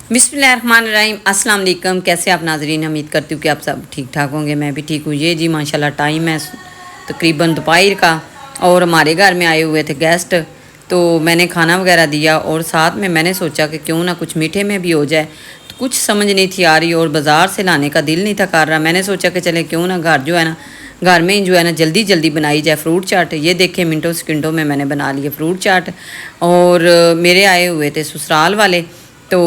बिस्मिल्लाहिर्रहमानिर्रहीम। अस्सलाम वालेकुम। कैसे आप नाजरीन? उम्मीद करती हूँ कि आप सब ठीक ठाक होंगे। मैं भी ठीक हूँ। ये जी माशाल्लाह टाइम है तकरीबन दोपहर का, और हमारे घर में आए हुए थे गेस्ट, तो मैंने खाना वगैरह दिया और साथ में मैंने सोचा कि क्यों ना कुछ मीठे में भी हो जाए। तो कुछ समझ नहीं थी आ रही और बाज़ार से लाने का दिल नहीं था कर रहा। मैंने सोचा कि चले क्यों ना घर जो है ना, घर में ही जो है ना जल्दी जल्दी बनाई जाए फ्रूट चाट। ये देखे मिनटों सेकंडों में मैंने बना लिए फ्रूट चाट। और मेरे आए हुए थे ससुराल वाले, तो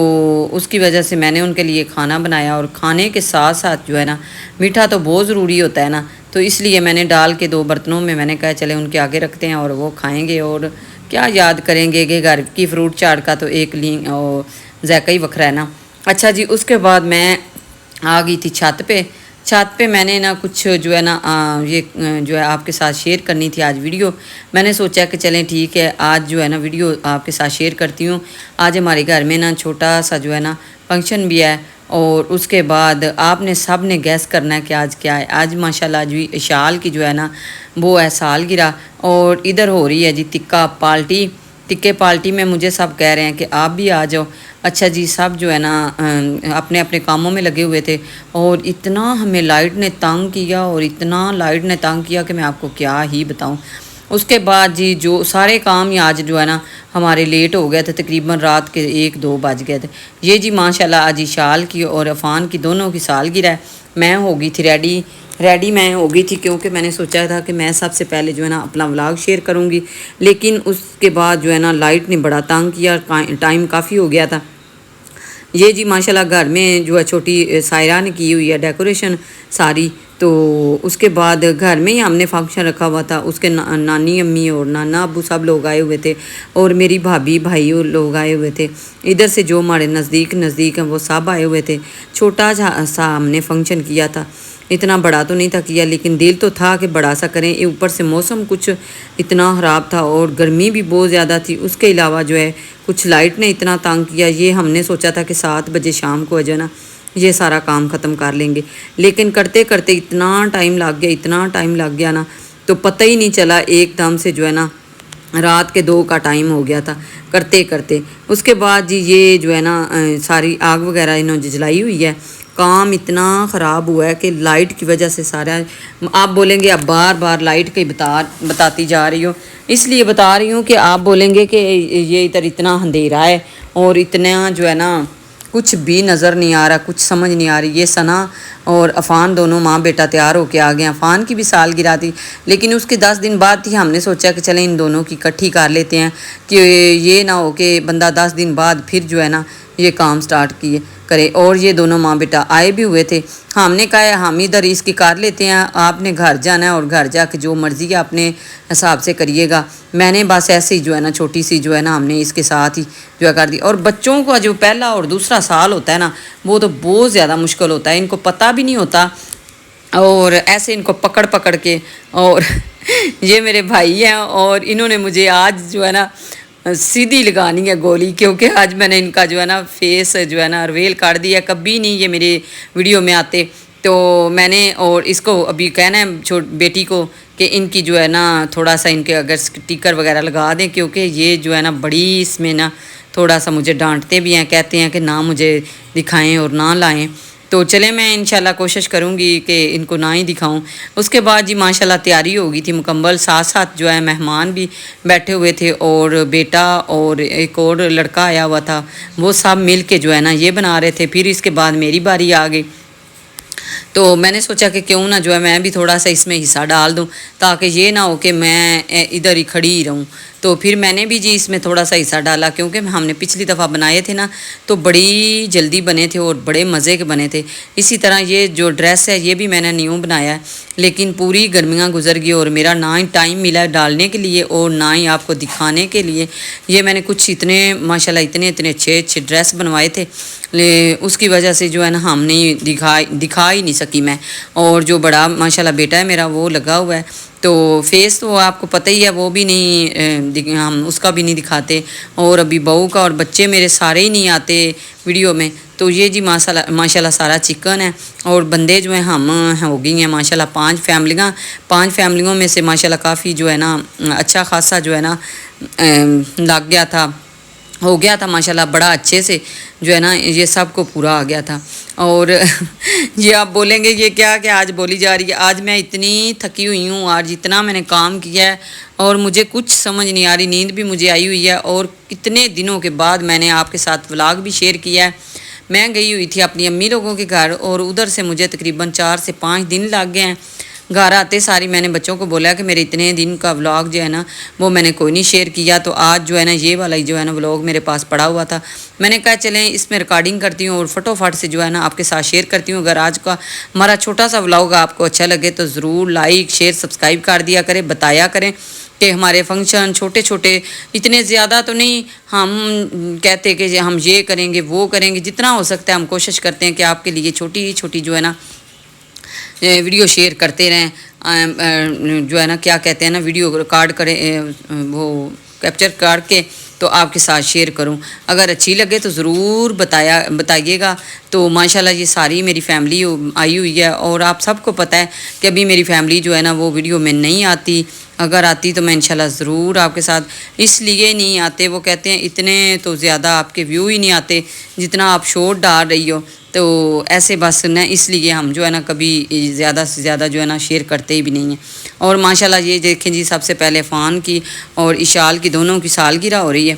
उसकी वजह से मैंने उनके लिए खाना बनाया। और खाने के साथ साथ जो है ना, मीठा तो बहुत ज़रूरी होता है ना, तो इसलिए मैंने डाल के 2 बर्तनों में मैंने कहा चले उनके आगे रखते हैं और वो खाएंगे। और क्या याद करेंगे कि घर की फ्रूट चाट का तो एक जायका ही वखरा है ना। अच्छा जी, उसके बाद मैं आ गई थी छत पे। छत पे मैंने ना कुछ जो है ना जो है आपके साथ शेयर करनी थी आज वीडियो। मैंने सोचा कि चलें ठीक है, आज जो है ना वीडियो आपके साथ शेयर करती हूँ। आज हमारे घर में ना छोटा सा जो है ना फंक्शन भी है, और उसके बाद आपने सब ने गैस करना है कि आज क्या है। आज माशाल्लाह आज भी शाल की जो है ना वो है सालगिरह, और इधर हो रही है जी टिक्का पार्टी। टिक्के पार्टी में मुझे सब कह रहे हैं कि आप भी आ जाओ। अच्छा जी, सब जो है ना अपने अपने कामों में लगे हुए थे, और इतना हमें लाइट ने तंग किया, और इतना लाइट ने तंग किया कि मैं आपको क्या ही बताऊं। उसके बाद जी जो सारे काम ही आज जो है ना हमारे लेट हो गए थे, तकरीबन रात के 1-2 बज गए थे। ये जी माशाल्लाह आज इशाल की और अफ़ान की दोनों की सालगिरह है। मैं हो गई थी रेडी मैं हो गई थी, क्योंकि मैंने सोचा था कि मैं सबसे पहले जो है ना अपना व्लॉग शेयर करूँगी। लेकिन उसके बाद जो है ना लाइट ने बड़ा तंग किया, टाइम काफ़ी हो गया था। ये जी माशाल्लाह घर में जो है छोटी सायरा ने की हुई है डेकोरेशन सारी। तो उसके बाद घर में ही हमने फंक्शन रखा हुआ था। उसके नानी अम्मी और नाना अब्बू सब लोग आए हुए थे, और मेरी भाभी भाई और लोग आए हुए थे। इधर से जो हमारे नज़दीक हैं वो सब आए हुए थे। छोटा सा हमने फंक्शन किया था, इतना बड़ा तो नहीं था किया, लेकिन दिल तो था कि बड़ा सा करें। ये ऊपर से मौसम कुछ इतना ख़राब था और गर्मी भी बहुत ज़्यादा थी। उसके अलावा जो है कुछ लाइट ने इतना तंग किया। ये हमने सोचा था कि 7 बजे शाम को जो है ना ये सारा काम ख़त्म कर लेंगे, लेकिन करते करते इतना टाइम लग गया ना, तो पता ही नहीं चला। एकदम से जो है ना रात के 2 का टाइम हो गया था करते करते। उसके बाद जी ये जो है ना सारी आग वगैरह इन्होंने जलाई हुई है। काम इतना ख़राब हुआ है कि लाइट की वजह से सारा, आप बोलेंगे अब बार बार लाइट की बताती जा रही हो, इसलिए बता रही हूँ कि आप बोलेंगे कि ये इधर इतना अंधेरा है और इतना जो है ना कुछ भी नज़र नहीं आ रहा, कुछ समझ नहीं आ रही। ये सना और अफ़ान दोनों माँ बेटा तैयार होके आ गए। अफ़ान की भी सालगिरह थी, लेकिन उसके 10 दिन बाद थी। हमने सोचा कि चलें इन दोनों की इकट्ठी कर लेते हैं, कि ये ना हो कि बंदा 10 दिन बाद फिर जो है ना ये काम स्टार्ट किए करे। और ये दोनों माँ बेटा आए भी हुए थे। हमने कहा है हम इधर इसकी कर लेते हैं, आपने घर जाना है और घर जाके जो मर्ज़ी है अपने हिसाब से करिएगा। मैंने बस ऐसे ही जो है ना छोटी सी जो है ना हमने इसके साथ ही जो है कर दी। और बच्चों का जो पहला और दूसरा साल होता है ना, वो तो बहुत ज़्यादा मुश्किल होता है, इनको पता भी नहीं होता, और ऐसे इनको पकड़ पकड़ के। और ये मेरे भाई हैं, और इन्होंने मुझे आज जो है ना सीधी लगानी है गोली, क्योंकि आज मैंने इनका जो है ना फेस जो है ना रिवील कर दिया। कभी नहीं ये मेरे वीडियो में आते, तो मैंने और इसको अभी कहना है बेटी को कि इनकी जो है ना थोड़ा सा इनके अगर स्टिकर वगैरह लगा दें, क्योंकि ये जो है ना बड़ी इसमें ना थोड़ा सा मुझे डांटते भी हैं, कहते हैं कि ना मुझे दिखाएं और ना लाएं। तो चले मैं इंशाल्लाह कोशिश करूँगी कि इनको ना ही दिखाऊं। उसके बाद जी माशाल्लाह तैयारी हो गई थी मुकम्मल। साथ साथ जो है मेहमान भी बैठे हुए थे, और बेटा और एक और लड़का आया हुआ था, वो सब मिल के जो है ना ये बना रहे थे। फिर इसके बाद मेरी बारी आ गई, तो मैंने सोचा कि क्यों ना जो है मैं भी थोड़ा सा इसमें हिस्सा डाल दूं, ताकि ये ना हो कि मैं इधर ही खड़ी ही रहूं। तो फिर मैंने भी जी इसमें थोड़ा सा हिस्सा डाला, क्योंकि हमने पिछली दफ़ा बनाए थे ना तो बड़ी जल्दी बने थे और बड़े मज़े के बने थे। इसी तरह ये जो ड्रेस है ये भी मैंने न्यू बनाया है, लेकिन पूरी गर्मियाँ गुजर गई और मेरा ना ही टाइम मिला डालने के लिए और ना ही आपको दिखाने के लिए। ये मैंने कुछ इतने माशाल्लाह इतने अच्छे अच्छे ड्रेस बनवाए थे, उसकी वजह से जो है ना हम नहीं दिखा ही नहीं सकी मैं। और जो बड़ा माशाल्लाह बेटा है मेरा वो लगा हुआ है, तो फेस तो आपको पता ही है, वो भी नहीं हम उसका भी नहीं दिखाते। और अभी बहू का और बच्चे मेरे सारे ही नहीं आते वीडियो में। तो ये जी माशाल्लाह सारा चिकन है, और बंदे जो हैं हम हो गई हैं माशाल्लाह 5 फैमिलियों में से माशाल्लाह काफ़ी जो है ना अच्छा खासा जो है ना लग गया था। ہو گیا تھا ماشاءاللہ بڑا اچھے سے جو ہے نا یہ سب کو پورا آ گیا تھا. اور یہ آپ بولیں گے یہ کیا کہ آج بولی جا رہی ہے. آج میں اتنی تھکی ہوئی ہوں، آج اتنا میں نے کام کیا ہے اور مجھے کچھ سمجھ نہیں آ رہی، نیند بھی مجھے آئی ہوئی ہے. اور کتنے دنوں کے بعد میں نے آپ کے ساتھ ولاگ بھی شیئر کیا ہے. میں گئی ہوئی تھی اپنی امی لوگوں کے گھر اور ادھر سے مجھے تقریباً 4 سے 5 دن لگ گئے ہیں. گھر آتے ساری میں نے بچوں کو بولا کہ میرے اتنے دن کا ولاگ جو ہے نا وہ میں نے کوئی نہیں شیئر کیا. تو آج جو ہے نا یہ والا جو ہے نا ولاگ میرے پاس پڑا ہوا تھا. میں نے کہا چلیں اس میں ریکارڈنگ کرتی ہوں اور فٹافٹ سے جو ہے نا آپ کے ساتھ شیئر کرتی ہوں. اگر آج کا ہمارا چھوٹا سا ولاگ آپ کو اچھا لگے تو ضرور لائک شیئر سبسکرائب کر دیا کریں، بتایا کریں کہ ہمارے فنکشن چھوٹے چھوٹے اتنے زیادہ تو نہیں ہم کہتے کہ ہم یہ کریں گے وہ کریں گے، جتنا ہو سکتا ہے ہم کوشش کرتے ہیں کہ آپ کے لیے چھوٹی چھوٹی جو ہے نا ویڈیو شیئر کرتے رہیں. جو ہے نا کیا کہتے ہیں نا ویڈیو ریکارڈ کریں، وہ کیپچر کر کے تو آپ کے ساتھ شیئر کروں. اگر اچھی لگے تو ضرور بتائیے گا. تو ماشاءاللہ یہ ساری میری فیملی آئی ہوئی ہے اور آپ سب کو پتہ ہے کہ ابھی میری فیملی جو ہے نا وہ ویڈیو میں نہیں آتی. اگر آتی تو میں انشاءاللہ ضرور آپ کے ساتھ، اس لیے نہیں آتے وہ کہتے ہیں اتنے تو زیادہ آپ کے ویو ہی نہیں آتے جتنا آپ شورٹ ڈال رہی ہو. تو ایسے بس نہ اس لیے ہم جو ہے نا کبھی زیادہ سے زیادہ جو ہے نا شیئر کرتے ہی بھی نہیں ہیں. اور ماشاءاللہ یہ دیکھیں جی سب سے پہلے فان کی اور اشال کی دونوں کی سالگرہ ہو رہی ہے.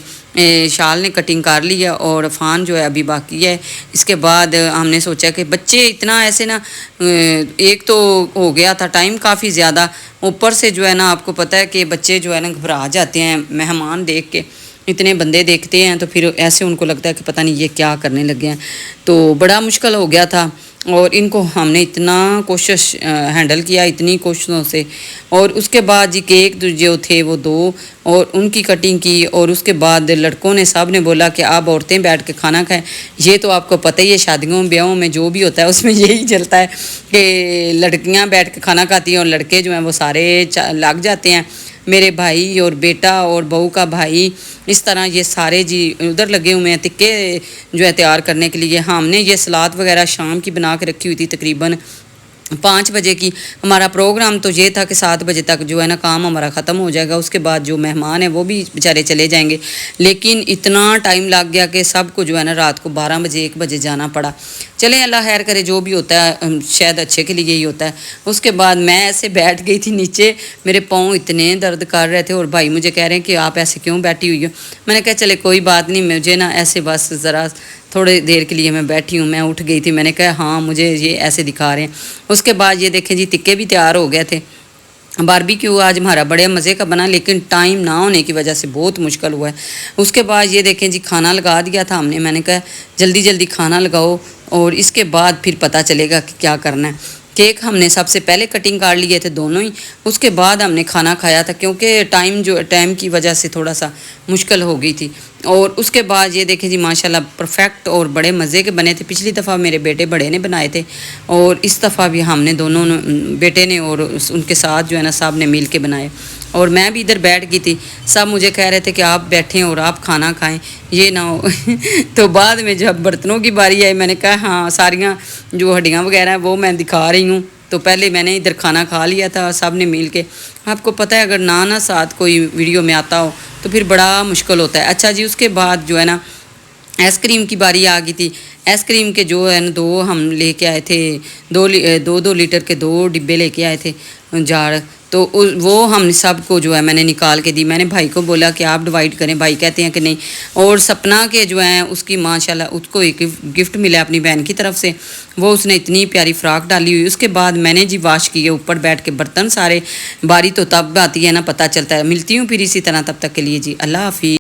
شال نے کٹنگ کر لی ہے اور فان جو ہے ابھی باقی ہے. اس کے بعد ہم نے سوچا کہ بچے اتنا ایسے نا ایک تو ہو گیا تھا ٹائم کافی زیادہ، اوپر سے جو ہے نا آپ کو پتہ ہے کہ بچے جو ہے نا گھبرا جاتے ہیں مہمان دیکھ کے، اتنے بندے دیکھتے ہیں تو پھر ایسے ان کو لگتا ہے کہ پتہ نہیں یہ کیا کرنے لگے ہیں. تو بڑا مشکل ہو گیا تھا اور ان کو ہم نے اتنا کوشش ہینڈل کیا اتنی کوششوں سے. اور اس کے بعد جی کیک جو تھے وہ 2 اور ان کی کٹنگ کی. اور اس کے بعد لڑکوں نے سب نے بولا کہ آپ عورتیں بیٹھ کے کھانا کھائیں. یہ تو آپ کو پتہ ہی ہے شادیوں بیاہوں میں جو بھی ہوتا ہے اس میں یہی چلتا ہے کہ لڑکیاں بیٹھ کے کھانا کھاتی ہیں اور لڑکے جو ہیں وہ سارے لگ جاتے ہیں. میرے بھائی اور بیٹا اور بہو کا بھائی اس طرح یہ سارے جی ادھر لگے ہوئے ہیں تکے جو ہے تیار کرنے کے لیے. ہم نے یہ سلاد وغیرہ شام کی بنا کے رکھی ہوئی تھی تقریباً 5 بجے کی. ہمارا پروگرام تو یہ تھا کہ 7 بجے تک جو ہے نا کام ہمارا ختم ہو جائے گا. اس کے بعد جو مہمان ہیں وہ بھی بیچارے چلے جائیں گے. لیکن اتنا ٹائم لگ گیا کہ سب کو جو ہے نا رات کو 12 بجے 1 بجے جانا پڑا. چلیں اللہ خیر کرے، جو بھی ہوتا ہے شاید اچھے کے لیے ہی ہوتا ہے. اس کے بعد میں ایسے بیٹھ گئی تھی نیچے، میرے پاؤں اتنے درد کر رہے تھے اور بھائی مجھے کہہ رہے ہیں کہ آپ ایسے کیوں بیٹھی ہوئی ہو. میں نے کہا چلے کوئی بات نہیں، مجھے نا ایسے بس ذرا تھوڑے دیر کے لیے میں بیٹھی ہوں. میں اٹھ گئی تھی، میں نے کہا ہاں مجھے یہ ایسے دکھا رہے ہیں. اس کے بعد یہ دیکھیں جی تکے بھی تیار ہو گئے تھے. باربیکیو آج ہمارا بڑے مزے کا بنا لیکن ٹائم نہ ہونے کی وجہ سے بہت مشکل ہوا ہے. اس کے بعد یہ دیکھیں جی کھانا لگا دیا تھا ہم نے. میں نے کہا جلدی جلدی کھانا لگاؤ اور اس کے بعد پھر پتہ چلے گا کہ کیا کرنا ہے. کیک ہم نے سب سے پہلے کٹنگ کر لیے تھے دونوں ہی. اس کے بعد ہم نے کھانا کھایا تھا کیونکہ ٹائم کی وجہ سے تھوڑا سا مشکل ہو گئی تھی. اور اس کے بعد یہ دیکھیں جی ماشاءاللہ پرفیکٹ اور بڑے مزے کے بنے تھے. پچھلی دفعہ میرے بیٹے بڑے نے بنائے تھے اور اس دفعہ بھی ہم نے دونوں بیٹے نے اور ان کے ساتھ جو ہے نا سب نے مل کے بنائے. اور میں بھی ادھر بیٹھ گئی تھی. سب مجھے کہہ رہے تھے کہ آپ بیٹھیں اور آپ کھانا کھائیں، یہ نہ ہو. تو بعد میں جب برتنوں کی باری آئی میں نے کہا ہاں ساریاں جو ہڈیاں وغیرہ ہیں وہ میں دکھا رہی ہوں. تو پہلے میں نے ادھر کھانا کھا لیا تھا سب نے مل کے. آپ کو پتہ ہے اگر نہ ساتھ کوئی ویڈیو میں آتا ہو تو پھر بڑا مشکل ہوتا ہے. اچھا جی اس کے بعد جو ہے نا آئس کریم کی باری آ گئی تھی. آئس کریم کے جو ہے نا 2 ہم لے کے آئے تھے، 2 لیٹر کے 2 ڈبے لے کے آئے تھے جار. تو وہ ہم سب کو جو ہے میں نے نکال کے دی. میں نے بھائی کو بولا کہ آپ ڈیوائڈ کریں، بھائی کہتے ہیں کہ نہیں. اور سپنا کے جو ہیں اس کی ماشاءاللہ اس کو ایک گفٹ ملا اپنی بہن کی طرف سے، وہ اس نے اتنی پیاری فراک ڈالی ہوئی. اس کے بعد میں نے جی واش کیے اوپر بیٹھ کے برتن سارے. باری تو تب آتی ہے نا پتہ چلتا ہے. ملتی ہوں پھر اسی طرح، تب تک کے لیے جی اللہ حافظ.